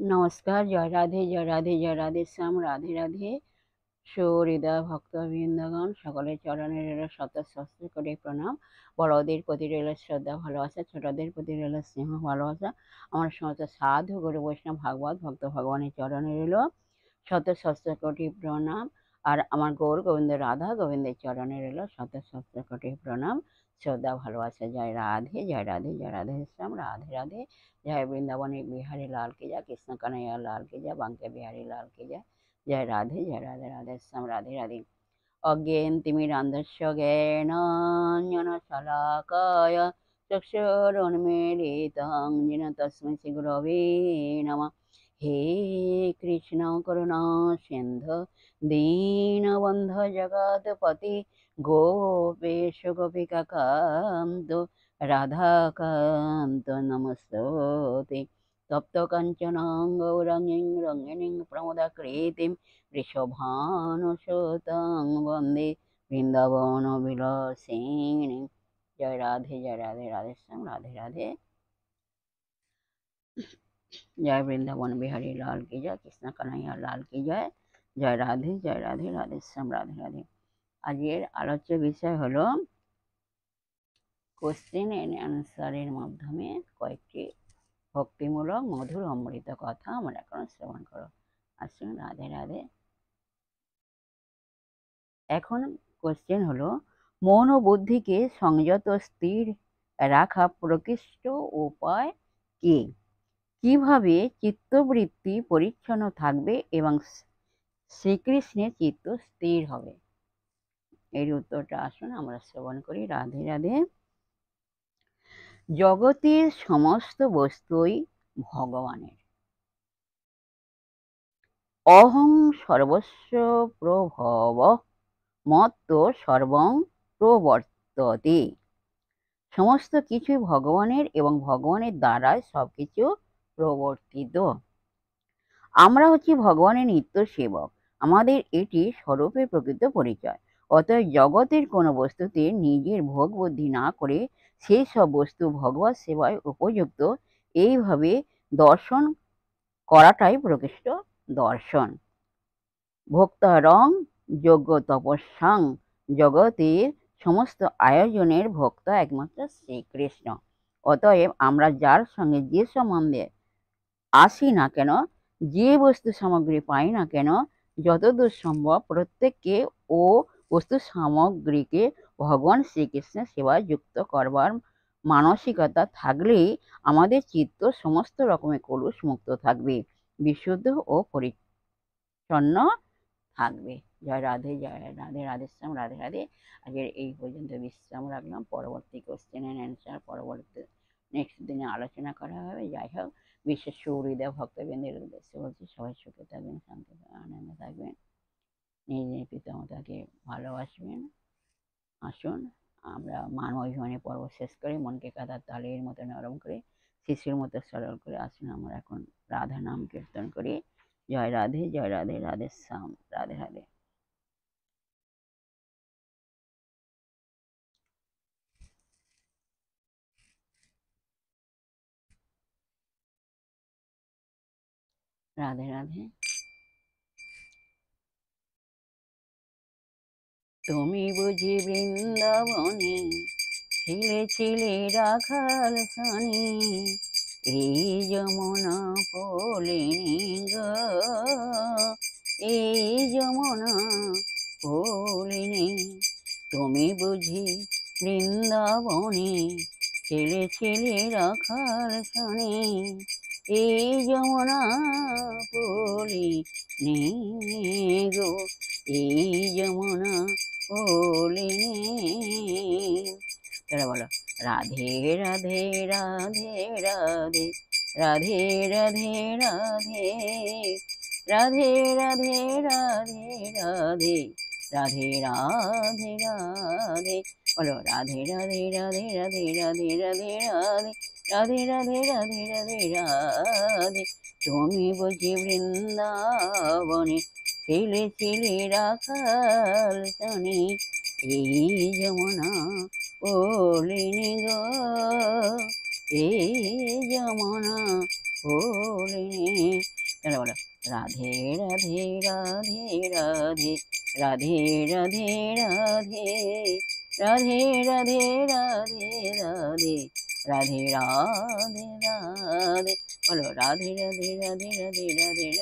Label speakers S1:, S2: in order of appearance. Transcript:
S1: नमस्कार। जय राधे जय राधे जय राधे श्याम राधे राधे। সুহৃদয় ভক্তবৃন্দগণ সকলের চরণে রইল শত সহস্র কোটি প্রণাম। বড়দের প্রতি রইল শ্রদ্ধা ভালোবাসা, ছোটদের প্রতি রইল স্নেহ ভালোবাসা। আমার সমস্ত সাধু গুরু বৈষ্ণব ভাগবত ভক্ত ভগবানের চরণে রইল শত সহস্র কোটি প্রণাম। আর আমার গৌর গোবিন্দ রাধা গোবিন্দের চরণে রইল শত সহস্র কোটি প্রণাম, শ্রদ্ধা ভালোবাসা। জয় রাধে জয় রাধে জয় রাধে শ্যাম রাধে রাধে। জয় বৃন্দাবনে বিহারী লাল কি জয়, কৃষ্ণ কানাইয়া লাল কি জয়, বাঙ্কে বিহারী লাল কি জয়। জয় রাধে জয় রাধে রাধে শ্যাম রাধে রাধে। অজ্ঞেন তিমিরান্ধস্য জ্ঞানাঞ্জন শলাকায় চক্ষুরুন্মীলিतं येन তস্मै শ্রী গুরবে নমঃ। হে কৃষ্ণ করুণা সিন্ধু দীনবন্ধু জগৎপতি গোপেশ গোপিকা কান্ত রাধাকান্ত নমস্তুতে। তপ্ত কাঞ্চন গৌরাঙ্গীং রঙ্গিণীং প্রমোদাকৃতিং ঋষভানুসুतं বন্দে বৃন্দাবন বিলাসিনী। জয় রাধে জয় রাধে রাধে শ্যাম রাধে রাধে। জয় বৃন্দাবন বিহারী লাল কি জয়, কৃষ্ণ কানাইয়া লাল কি জয়। জয় রাধে জয় রাধে রাধে শ্যাম রাধে রাধে। আজকের আলোচ্য বিষয় হলো কোশ্চেন এন্ড অ্যান্সারের মাধ্যমে কয়েকটি ভক্তিমূলক মধুর অমৃত কথা আমরা এখন শ্রবণ করো। আসুন রাধে রাধে। এখন কোশ্চেন হলো, মন ও বুদ্ধিকে সংযত স্থির রাখা প্রকৃষ্ট উপায় কি? কিভাবে চিত্তবৃত্তি পরিচ্ছন্ন থাকবে এবং শ্রীকৃষ্ণের চিত্ত স্থির হবে? এর উত্তরটা আসুন আমরা শ্রবণ করি। রাধে রাধে। জগতের সমস্ত বস্তুই ভগবানের। অহং সর্বস্ব প্রভব মত্ত সর্বং প্রবর্ততে। সমস্ত কিছুই ভগবানের এবং ভগবানের দ্বারাই সবকিছু প্রবর্তিত। আমরা হচ্ছি ভগবানের নিত্য সেবক। আমাদের এটি স্বরূপের প্রকৃত পরিচয়। অতএব জগতের কোনো বস্তুতে নিজের ভোগ বুদ্ধি না করে সেই সব বস্তু ভগবত সেবায় উপযুক্ত এইভাবে দর্শন করাটাই প্রকৃষ্ট দর্শন। ভোক্তারং যোগ্য তপস্যাং। জগতের সমস্ত আয়োজনের ভোক্তা একমাত্র শ্রীকৃষ্ণ। অতএব আমরা যার সঙ্গে যে সম্বন্ধে আসি না কেন, যে বস্তু সামগ্রী পাই না কেন, যতদূর সম্ভব প্রত্যেককে ও বস্তু সামগ্রীকে ভগবান শ্রীকৃষ্ণের সেবায় যুক্ত করবার মানসিকতা থাকলেই আমাদের চিত্ত সমস্ত রকমের কলুষ মুক্ত থাকবে, বিশুদ্ধ ও পরিচ্ছন্ন থাকবে। জয় রাধে জয় রাধে রাধে শ্যাম রাধে রাধে। আজকের এই পর্যন্ত বিশ্রাম রাখলাম। পরবর্তী কোশ্চেন এন্ড অ্যান্সার পরবর্তী নেক্সট দিনে আলোচনা করা হবে। যাই হোক, বিশেষ সুহৃদয় ভক্তবৃন্দের উদ্দেশ্যে বলছি, সবাই সুখে থাকবেন, শান্তি আনন্দে থাকবেন, নিজ নিজ পিতামাতাকে ভালোবাসবেন। আসুন আমরা মান অভিমানী পর্ব শেষ করে মনকে কাদার তালের মতো নরম করে শিশুর মতো সরল করে আসুন আমরা এখন রাধা নাম কীর্তন করি। জয় রাধে জয় রাধে রাধে শ্যাম রাধে রাধে। রাধে রাধে। তুমি বুঝি বৃন্দাবনে ছিলে ছিলে রাখাল সানি, এই যমুনা পলিনি গো, এই যমুনা পলিনি। তুমি বুঝি বৃন্দাবনে ছিলে ছিলে রাখাল সানি, এই যমুনা পলিনি গো, এই যমুনা পলিনি। তারা বলো, রাধে রাধে রাধে রাধে রাধে রাধে রাধে রাধে রাধে রাধে রাধে রাধে রাধে রাধে। বলো, রাধে রাধে রাধে রাধে রাধে রাধে রাধে রাধে রাধে রাধে রাধে। তুমি বুঝি বৃন্দাবনে ছিলে ছিলে রাখাল সানি, এই যমুনা পলিনি গো, এই যমুনা পলিনি। চলো বলো, রাধে রাধে রাধে রাধে, রাধে রাধে রাধে, রাধে রাধে রাধে রাধে, রাধে রাধে রাধে, বলো রাধে রাধে রাধে রাধে রাধে রাধে।